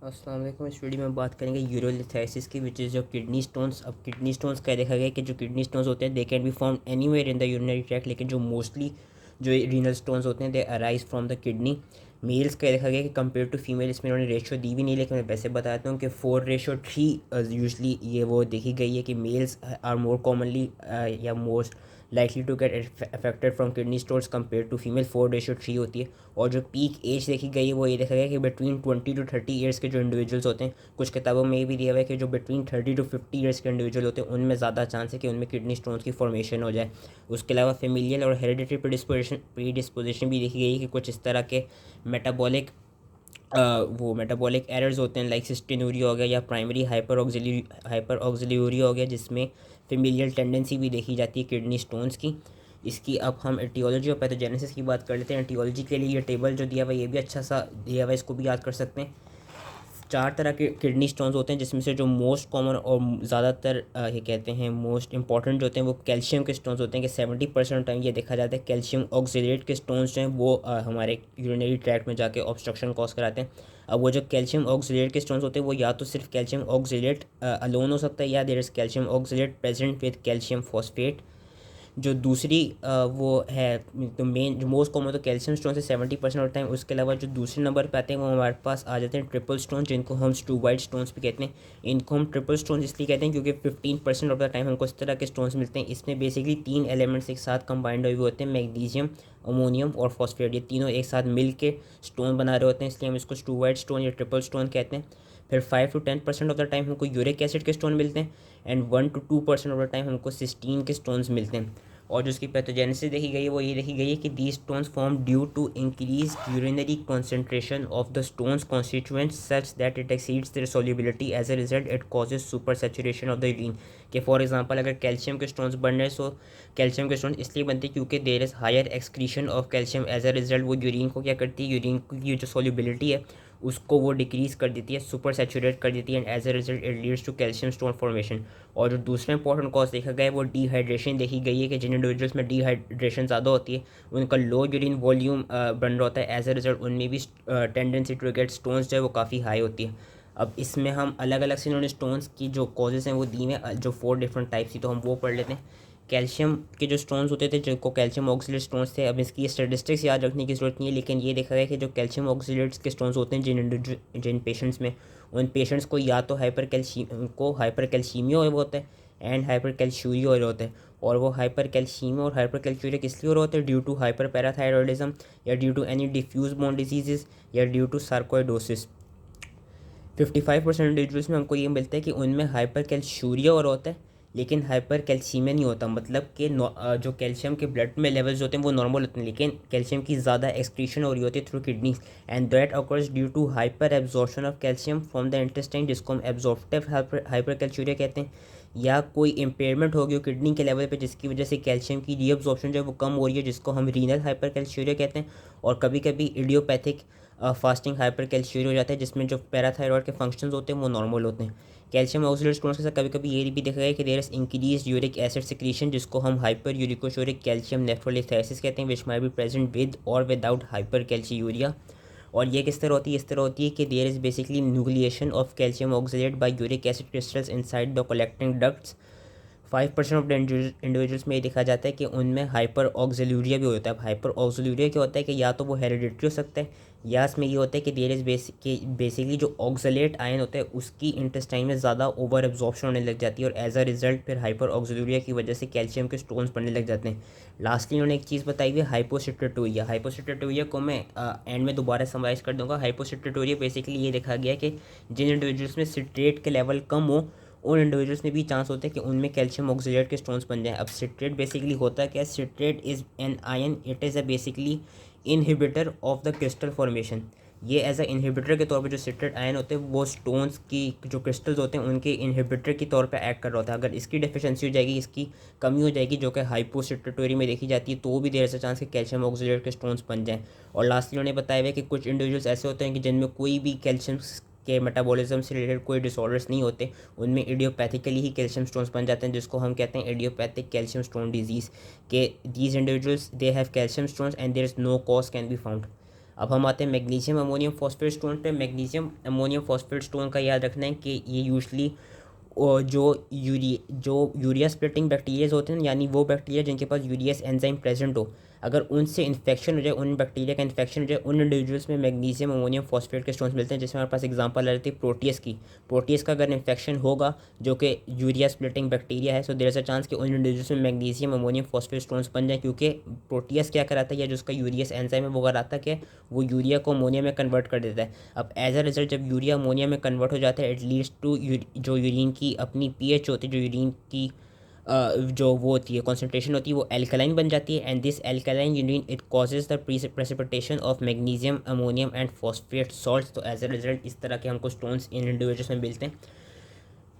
अस्सलाम वालेकुम। इस वीडियो में बात करेंगे यूरोलिथाइसिस की, विच इज़ जो किडनी स्टोन्स। अब किडनी स्टोन्स का देखा गया कि जो किडनी स्टोन्स होते हैं they can be found anywhere in the urinary tract, लेकिन जो मोस्टली जो रीनल स्टोन्स होते हैं they arise from the kidney. Males का देखा गया कि कंपेयर टू फीमेल, इसमें उन्होंने रेशियो दी भी नहीं, लेकिन मैं वैसे बताता हूँ कि 4:3 यूजली ये वो देखी गई है कि मेल्स आर मोर कॉमनली या most likely to get affected from kidney stones compare to female. 4:3 होती है। और जो पीक एज देखी गई है वो ये देखा गया कि बिटवीन 20 to 30 ईयर्स के जो इंडिविजुअल्स होते हैं, कुछ किताबों में ये भी दिया हुआ है कि जो बिटवीन 30 to 50 ईयर्स के इंडिविजुअल होते हैं उनमें ज़्यादा चांस है कि उनमें किडनी स्टोन्स की फॉर्मेशन हो जाए। उसके अलावा फेमिलियल और हेरिडिटरी प्रीडिस्पोजिशन भी देखी गई है कि कुछ इस तरह के मेटाबॉलिक वो मेटाबॉलिक एरर्स होते हैं, लाइक सिस्टिनूरिया हो गया या प्राइमरी हाइपर ऑक्सिल्यूरिया हो गया, जिसमें फेमिलियल टेंडेंसी भी देखी जाती है किडनी स्टोन्स की। इसकी अब हम एटियोलॉजी और पैथोजेनेसिस की बात कर लेते हैं। एटियोलॉजी के लिए ये टेबल जो दिया हुआ है ये भी अच्छा सा दिया हुआ है, इसको भी याद कर सकते हैं। 4 तरह के किडनी स्टोन्स होते हैं, जिसमें से जो मोस्ट कॉमन और ज़्यादातर ये कहते हैं मोस्ट इंपॉर्टेंट जो होते हैं वो कैल्शियम के स्टोन्स होते हैं कि 70% टाइम ये देखा जाता है कैल्शियम ऑक्सीलेट के स्टोन्स जो हैं वो हमारे यूरिनरी ट्रैक्ट में जाके ऑब्स्ट्रक्शन कॉज कराते हैं। अब वो जो कैल्शियम ऑक्सीलेट के स्टोन्स होते हैं वो या तो सिर्फ कैल्शियम ऑक्सीलेट अलोन हो सकता है, या there is calcium oxalate present with calcium phosphate. जो दूसरी वो है, तो मेन जो मोस्ट कॉमन तो कैल्शियम स्टोन से 70% ऑफ टाइम। उसके अलावा जो दूसरे नंबर पे आते हैं वो हमारे पास आ जाते हैं ट्रिपल स्टोन, जिनको हम स्टूवाइड स्टोन्स भी कहते हैं। इनको हम ट्रिपल स्टोन इसलिए कहते हैं क्योंकि 15% ऑफ द टाइम हमको इस तरह के स्टोन्स मिलते हैं। इसमें बेसिकली 3 एलिमेंट्स एक साथ कंबाइंड हुए होते हैं, मैग्नीशियम, अमोनियम और फॉस्फेट। ये तीनों एक साथ मिल के स्टोन बना रहे होते हैं, इसलिए हम इसको स्टूवाइड स्टोन या ट्रिपल स्टोन कहते हैं। फिर 5 to 10% ऑफ द टाइम हमको यूरिक एसिड के स्टोन मिलते हैं, and 1 to 2% of the time हमको सिस्टीन के स्टोन्स मिलते हैं। और जो उसकी पैथोजेनेसिस देखी गई है वो ये देखी गई है कि the stones form due to increase urinary concentration of the stones constituents such that it exceeds their solubility, as a result it causes super saturation of the urine. कि फॉर एग्जांपल अगर कैल्शियम के stones बन रहे हैं, so calcium के stones इसलिए बनते हैं क्योंकि there is higher excretion of calcium, as a result वो यूरिन को क्या करती है, यूरिन की जो सॉल्युबिलिटी है उसको वो डिक्रीज कर देती है, सुपर सेचुरेट कर देती है, and as a result it leads to calcium stone formation. और जो दूसरा इंपॉर्टेंट कॉज देखा गया है वो डिहाइड्रेशन देखी गई है कि जिन इंडिविजुअल्स में डिहाइड्रेशन ज़्यादा होती है उनका लो यूरिन वॉल्यूम बन रहा होता है, एज अ रिजल्ट उनमें भी टेंडेंसी टू गेट स्टोन्स जो है वो काफ़ी हाई होती है। अब इसमें हम अलग अलग से इन्होंने स्टोन्स की जो कॉजेज़ हैं वो दी में जो 4 डिफरेंट टाइप्स थी, तो हम वो पढ़ लेते हैं। कैल्शियम के जो स्टोन्स होते थे जिनको कैल्शियम ऑक्सीलेट स्टोन्स थे, अब इसकी स्टेटिस्टिक्स याद रखने की ज़रूरत नहीं है, लेकिन ये देखा गया कि जो कैल्शियम ऑक्सीलेट्स के स्टोन्स होते हैं जिन पेशेंट्स में, उन पेशेंट्स को या तो हाइपर कैल्शीमिया हो होता है एंड हाइपर कैल्शियूरिया हो होता है। और वो हाइपर कैल्शीमिया और हाइपर कैल्शियूरिया किस लिए हो रहा होता है, ड्यू टू हाइपर पैराथायरॉयडिज्म, या due to any diffuse bone diseases, या ड्यू टू सार्कोइडोसिस। 55% इंडिविजुअल्स में हमको ये मिलता है कि उनमें हाइपर कैल्शियूरिया और होता है, लेकिन हाइपर कैल्सीमिया नहीं होता। मतलब कि जो कैल्शियम के ब्लड में लेवल्स होते हैं वो नॉर्मल होते हैं, लेकिन कैल्शियम की ज़्यादा एक्सक्रीशन हो रही होती है through kidneys, and that occurs due to hyper absorption of calcium from the intestine, जिसको हम एब्जॉर्प्टिव हाइपर कैल्शियूरिया कहते हैं। या कोई इम्पेयरमेंट हो गई किडनी के लेवल पे जिसकी वजह से कैल्शियम की रीअब्जॉर्प्शन जो है वो कम हो रही है, जिसको हम रीनल हाइपर कैल्शियूरिया कहते हैं। और कभी कभी इडियोपैथिक फास्टिंग हाइपर कैल्शियूरिया हो जाता है, जिसमें जो पैराथायरॉयड के फंक्शंस होते हैं वो नॉर्मल होते हैं। कैल्शियम ऑक्सीलेट स्टोन्स के साथ कभी कभी ये भी देखा गया कि there is increase uric acid secretion, जिसको हम हाइपर यूरिकोशोरिक कैल्शियम नेफ्रोलिथेसिस कहते हैं, which might be present with और विदाउट हाइपर कैल्शियूरिया। और ये किस तरह होती है, इस तरह होती है कि there is basically nucleation of calcium oxalate by uric acid crystals inside the collecting ducts. 5% of the individuals में ये देखा जाता है कि उनमें हाइपर ऑक्सिल्यूरिया भी होता है। अब हाइपर ऑक्सिल्यूरिया क्या होता है कि या तो वो हेरिडिटरी हो सकता है, या इसमें ये होता है कि देयर इज बेसिकली जो ऑक्सलेट आयन होता है उसकी इंटेस्टाइन में ज़्यादा ओवर एब्जॉर्प्शन होने लग जाती है, और एज अ रिजल्ट फिर हाइपर ऑक्सिल्यूरिया की वजह से कैल्शियम के स्टोन्स बनने लग जाते हैं। लास्टली उन्होंने एक चीज़ बताई हुई है, हाइपोसिट्रेटोरिया। हाइपोसिट्रेटोरिया को मैं एंड में दोबारा समराइज कर दूंगा। हाइपोसिट्रेटोरिया बेसिकली ये देखा गया कि जिन इंडिविजुअल्स में सिट्रेट के लेवल कम हो उन इंडिविजुअल्स में भी चांस होता है कि उनमें कैल्शियम ऑक्सीलेट के स्टोन्स बन जाए। अब सिट्रेट बेसिकली होता है क्या, citrate is an ion, it is a basically inhibitor of the crystal formation. ये एज अ इनहिबिटर के तौर पे जो सिट्रेट आयन होते हैं वो स्टोन्स की जो क्रिस्टल्स होते हैं उनके इनहिबिटर के तौर पे एक्ट कर रहा होता है। अगर इसकी डेफिशिएंसी हो जाएगी, इसकी कमी हो जाएगी जो कि हाइपोसिट्रेटोरी में देखी जाती है, तो भी देर से चांस कि कैल्शियम ऑक्सीलेट के स्टोन्स बन जाएँ। और लास्टली उन्होंने बताया हुआ है कि कुछ इंडिविजुअल्स ऐसे होते हैं कि जिनमें कोई भी कैल्शियम के मेटाबॉलिज्म से रिलेटेड कोई डिसऑर्डर्स नहीं होते, उनमें इडियोपैथिकली ही कैल्शियम स्टोन्स बन जाते हैं, जिसको हम कहते हैं इडियोपैथिक कैल्शियम स्टोन डिजीज़। के these individuals they have calcium stones and there is no cause can be found. अब हम आते हैं मैग्नीशियम अमोनियम फॉस्फेट स्टोन पे। मैग्नीशियम अमोनियम फॉस्फेट स्टोन का याद रखना है कि ये यूजली और जो यूरिया स्प्लिटिंग बैक्टीरियाज होते हैं, यानी वो बैक्टीरिया जिनके पास यूरियस एंजाइम प्रेजेंट हो, अगर उनसे इन्फेक्शन हो जाए, उन बैक्टीरिया का इन्फेक्शन हो जाए, उन इंडिविजुअल्स में मैग्नीशियम अमोनियम फॉस्फेट के स्टोन्स मिलते हैं। जिसमें हमारे पास एग्जांपल आ जाती है प्रोटीज की। प्रोटीज का अगर इन्फेक्शन होगा जो कि यूरिया स्प्लिटिंग बैक्टीरिया है, so there is a chance कि उन इंडिविजुअल्स में मैग्नीशियम अमोनियम फॉस्फेट स्टोन्स बन जाए, क्योंकि प्रोटीज क्या कराता है, या जो उसका यूरियस एंजाइम है वो कराता है कि वो यूरिया को अमोनिया में कन्वर्ट कर देता है। अब एज अ रिजल्ट जब यूरिया अमोनिया में कन्वर्ट हो जाता है, इट लीड्स टू जो यूरिन की अपनी पीएच होती है, जो यूरिन की जो वो होती है कॉन्सेंट्रेशन होती है, वो एल्कलाइन बन जाती है। And this alkaline urine it causes the precipitation of magnesium ammonium and phosphate salts. तो एज अ रिजल्ट इस तरह के हमको स्टोन्स इन इंडिविजुअल्स में मिलते हैं।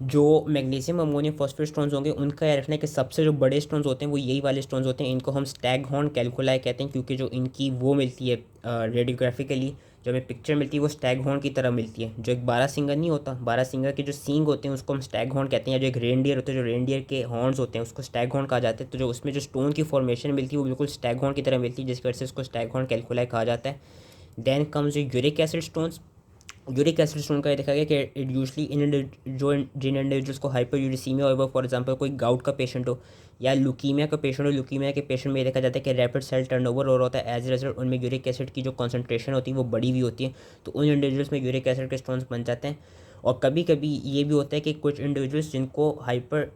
जो मैग्नीशियम अमोनियम फॉस्फेट स्टोन्स होंगे उनका यह रखना है कि सबसे जो बड़े स्टोन्स होते हैं वो यही वाले स्टोन्स होते हैं। इनको हम स्टैगहॉर्न कैलकुलाई कहते हैं, क्योंकि जो इनकी वो मिलती है रेडियोग्राफिकली जो हमें पिक्चर मिलती है वो स्टैगहॉर्न की तरह मिलती है। जो एक 12 सिंगर नहीं होता, 12 सिंगर के जो सींग होते हैं उसको हम स्टैगहॉर्न कहते हैं। या जो एक रेनडियर होता है, जो रेनडियर के हॉर्न्स होते हैं उसको स्टैगहॉर्न कहा जाता है। तो जो उसमें जो स्टोन की फॉर्मेशन मिलती है वो बिल्कुल स्टैगहॉर्न की तरह मिलती है, जिसकी वजह से उसको स्टैगहॉर्न कैलकुलाई कहा जाता है। देन कम्स जो uric acid stones. Uric acid stone का ये देखा गया कि इट यूजली जिन इंडिविजुअल्स को हाइपर यूरिसीमिया हो, फॉर एग्जांपल कोई गाउट का पेशेंट हो या लुकीमिया का पेशेंट हो, लुकीमिया के पेशेंट में ये देखा जाता है कि रैपिड सेल टर्नओवर हो रहा होता है। एज ए रिजल्ट उनमें यूरिक एसिड की जो कॉन्सेंट्रेशन होती है वो बड़ी हुई होती है, तो उन इंडिविजुअल्स में यूरिक एसिड के स्टोन्स बन जाते हैं। और कभी कभी ये भी होता है कि कुछ इंडिविजुअल्स जिनको हाइपर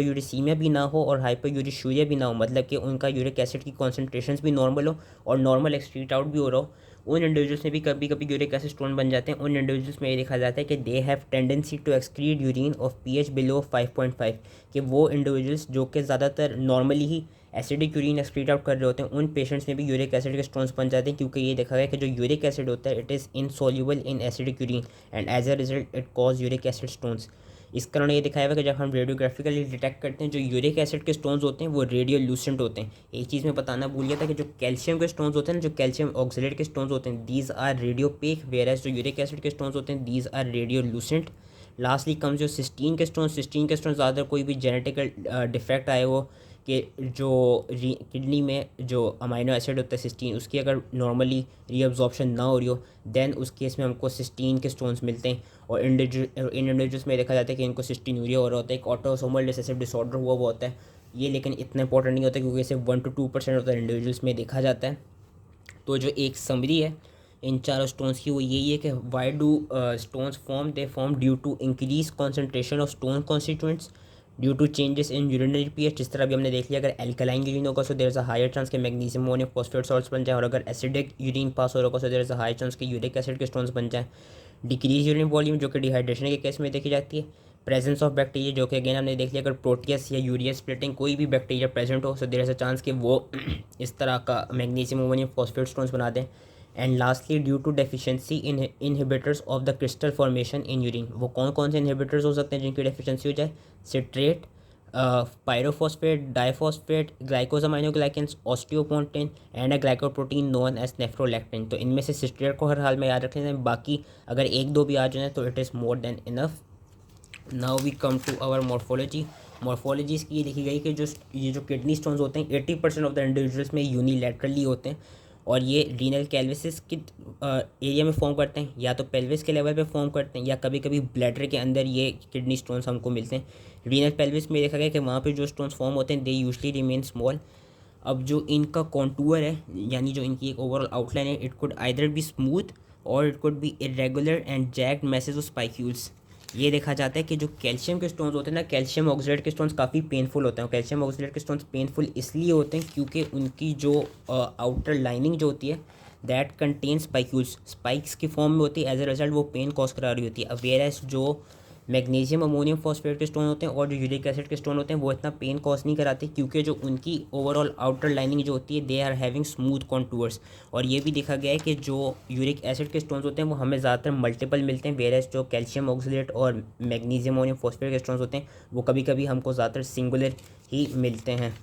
यूरिसीमिया भी ना हो और हाइपर यूरिशूरिया भी ना हो, मतलब कि उनका यूरिक एसिड की कॉन्सेंट्रेशन भी नॉर्मल हो और नॉर्मल एक्सक्रीट आउट भी हो रहा हो, उन इंडिविजुअल्स में भी कभी कभी यूरिक एसिड स्टोन बन जाते हैं। उन इंडिविजुअल्स में ये देखा जाता है कि they have tendency to excrete urine of pH below 5.5, कि वो इंडिविजुअल्स जो कि ज़्यादातर नॉर्मली ही एसिडिक यूरिन एक्सक्रीट आउट कर रहे होते हैं, उन पेशेंट्स में भी यूरिक एसिड के स्टोन्स बन जाते हैं, क्योंकि ये देखा गया कि जो यूरिक एसिड होता है it is insoluble in acidic urine and as a result it cause uric acid stones. इस कारण ये दिखाया हुआ कि जब हम रेडियोग्राफिकली डिटेक्ट करते हैं जो यूरिक एसिड के स्टोन्स होते हैं वो रेडियो लूसेंट होते हैं। एक चीज़ मैं बताना भूल गया था कि जो कैल्शियम के स्टोन्स होते हैं ना, जो कैल्शियम ऑक्सलेट के स्टोन्स होते हैं, these are radiopaque, whereas जो यूरिक एसिड के स्टोन्स होते हैं these are radiolucent. Lastly come जो सिस्टीन के स्टोन, सिस्टीन के स्टोन ज़्यादा कोई भी जेनेटिकल डिफेक्ट आए हो कि जो किडनी में जो अमाइनो एसिड होता है सिस्टीन, उसकी अगर नॉर्मली रीअब्जॉर्प्शन ना हो रही हो, देन उस केस में हमको सिस्टीन के स्टोन्स मिलते हैं। और इन इंडिविजुअल्स में देखा जाता है कि इनको सिस्टीनूरिया हो रहा होता है, एक ऑटोसोमल रिसेसिव डिसऑर्डर हुआ होता है ये, लेकिन इतना इंपॉर्टेंट नहीं होता क्योंकि इसे 1 to 2% ऑफ द इंडिविजुअल्स में देखा जाता है। तो जो एक समरी है इन चारों स्टोन्स की वो यही है कि why do stones form, they form due to increase concentration of stone constituents due to changes in urinary pH. जिस तरह भी हमने देख लिया, अगर एल्कलाइन यूरिन होगा so there is a higher chance के मैग्नीशियम अमोनियम फॉस्फेट सॉल्ट्स बन जाए, और अगर एसिडिक यूरिन पास हो रहा होगा so there is a higher chance के यूरिक एसिड के स्टोन्स बन जाए। डिक्रीज यूरिन वॉल्यूम जो कि डिहाइड्रेशन के केस में देखी जाती है। प्रेजेंस ऑफ बैक्टीरिया जो कि अगेन हमने देख लिया, अगर प्रोटियस या यूरिया स्प्लिटिंग कोई भी बैक्टीरिया प्रेजेंट हो so there is a chance कि वो इस तरह का मैग्नीशियम अमोनियम फॉस्फेट स्टोन्स बना दें। And lastly due to deficiency in inhibitors of the crystal formation in urine. वो कौन कौन से इनहिबिटर्स हो सकते हैं जिनकी डेफिशिएंसी हो जाए? Citrate, pyrophosphate, diphosphate, glycosaminoglycans, osteopontin and a glycoprotein known as nephrocalcin. तो इनमें से सिट्रेट को हर हाल में याद रख लेना है, बाकी अगर एक दो भी आ जाए तो it is more than enough. Now we come to our morphology. Morphology इसकी ये देखी गई कि जो किडनी स्टोन्स होते हैं 80% ऑफ द इंडिविजुअल्स में यूनिलैटरली होते हैं, और ये रीनल कैल्विसिस के एरिया में फॉर्म करते हैं, या तो पेल्विस के लेवल पे फॉर्म करते हैं, या कभी कभी ब्लैडर के अंदर ये किडनी स्टोन्स हमको मिलते हैं। रीनल पेल्विस में देखा गया कि वहाँ पे जो स्टोन्स फॉर्म होते हैं दे यूजली रिमेन स्मॉल। अब जो इनका कॉन्टूर है, यानी जो इनकी एक ओवरऑल आउटलाइन है, it could either be smooth और it could be irregular and jagged masses of spicules. ये देखा जाता है कि जो कैल्शियम के स्टोन्स होते हैं ना, कैल्शियम ऑक्सलेट के स्टोन्स काफ़ी पेनफुल होते हैं। कैल्शियम ऑक्सलेट के स्टोन्स पेनफुल इसलिए होते हैं क्योंकि उनकी जो आउटर लाइनिंग जो होती है दैट कंटेन स्पाइक्यूल्स, स्पाइक्स की फॉर्म में होती है, एज अ रिजल्ट वो पेन कॉज करा रही होती है। अब वेयरएज जो मैग्नीशियम अमोनियम फॉस्फेट के स्टोन होते हैं और जो यूरिक एसिड के स्टोन होते हैं वो इतना पेन कॉज नहीं कराते, क्योंकि जो उनकी ओवरऑल आउटर लाइनिंग जो होती है they are having smooth contours. और ये भी देखा गया है कि जो यूरिक एसिड के स्टोन्स होते हैं वो हमें ज़्यादातर मल्टीपल मिलते हैं, वेयरएज जो कैल्शियम ऑक्सलेट और मैग्नीशियम अमोनियम फॉस्फेट के स्टोन्स होते हैं वो कभी कभी हमको ज़्यादातर सिंगुलर ही मिलते हैं।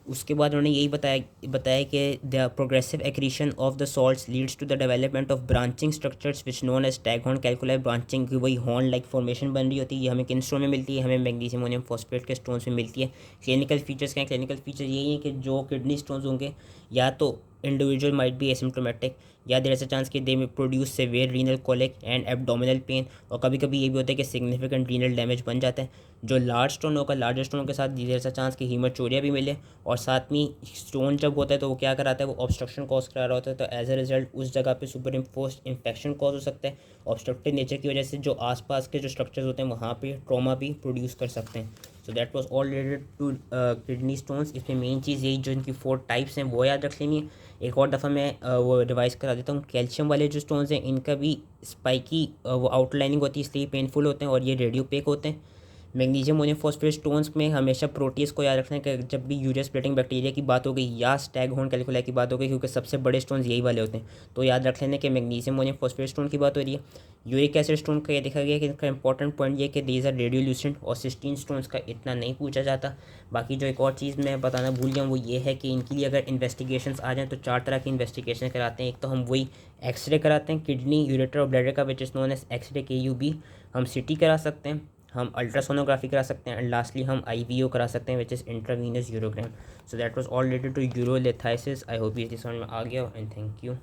उसके बाद उन्होंने यही बताया कि the progressive accretion of the salts leads to the development of branching structures which known as staghorn calculi. Branching की वही हॉर्न लाइक फॉर्मेशन बन रही होती है, ये हमें किन स्टोन में मिलती है? हमें मैग्नीशियम अमोनियम फॉस्फेट के स्टोन्स में मिलती है। क्लिनिकल फीचर्स क्या हैं? क्लिनिकल फीचर यही है कि जो किडनी स्टोन्स होंगे या तो individual might be asymptomatic, या देर इज अ चांस कि they may produce severe renal colic and abdominal pain, और कभी कभी ये भी होता है कि सिग्निफिकेंट रीनल डैमेज बन जाता है। जो लार्ज स्टोन होगा, लार्जर स्टोन के साथ देर इज अ चांस कि हीमाचोरिया भी मिले, और साथ में स्टोन जब होता है तो वो क्या कराता है, वो ऑब्स्ट्रक्शन कॉज करा रहा होता है, तो एज अ रिजल्ट उस जगह पे सुपर इम्पोज इन्फेक्शन कॉज हो सकता है। ऑब्स्ट्रक्टिव नेचर की वजह से जो आसपास के जो स्ट्रक्चर्स होते हैं वहाँ पे ट्रॉमा भी प्रोड्यूस कर सकते हैं। So that was all related to kidney stones. इसमें मेन चीज़ यही जो इनकी 4 टाइप्स हैं वो याद रख लेनी है। एक और दफ़ा मैं वो रिवाइज करा देता हूँ। कैल्शियम वाले जो स्टोन्स हैं इनका भी स्पाइकी वो आउटलाइनिंग होती है, इसलिए पेनफुल होते हैं और ये रेडियोपेक होते हैं। मैग्नीशियम मोनोफॉस्फेट स्टोन्स में हमेशा प्रोटीज को याद रखना है कि जब भी यूरिया स्प्लिटिंग बैक्टीरिया की बात हो गई या स्टैगहोर्न कैल्कुलाई की बात हो गई, क्योंकि सबसे बड़े स्टोन्स यही वाले होते हैं, तो याद रख लेना कि मैग्नीशियम मोनोफॉस्फेट स्टोन की बात हो रही है। यूरिक एसिड स्टोन का ये देखा गया कि इनका इंपॉर्टेंट पॉइंट ये कि दीज आर रेडियोल्यूसेंट, और सिस्टीन स्टोन्स का इतना नहीं पूछा जाता। बाकी जो एक और चीज़ मैं बताना भूल गया वो ये है कि इनके लिए अगर इन्वेस्टिगेशंस आ जाएँ तो 4 तरह की इन्वेस्टिगेशन कराते हैं। एक तो हम वही एक्सरे कराते हैं किडनी, यूरेटर और ब्लैडर का, which is known as X-ray KUB। हम CT करा सकते हैं, हम अल्ट्रासोनोग्राफी करा सकते हैं, एंड लास्टली हम IVO करा सकते हैं, which is intravenous urogram. So that was all related to urolithiasis. I hope ये समझ में आ गया, एंड थैंक यू।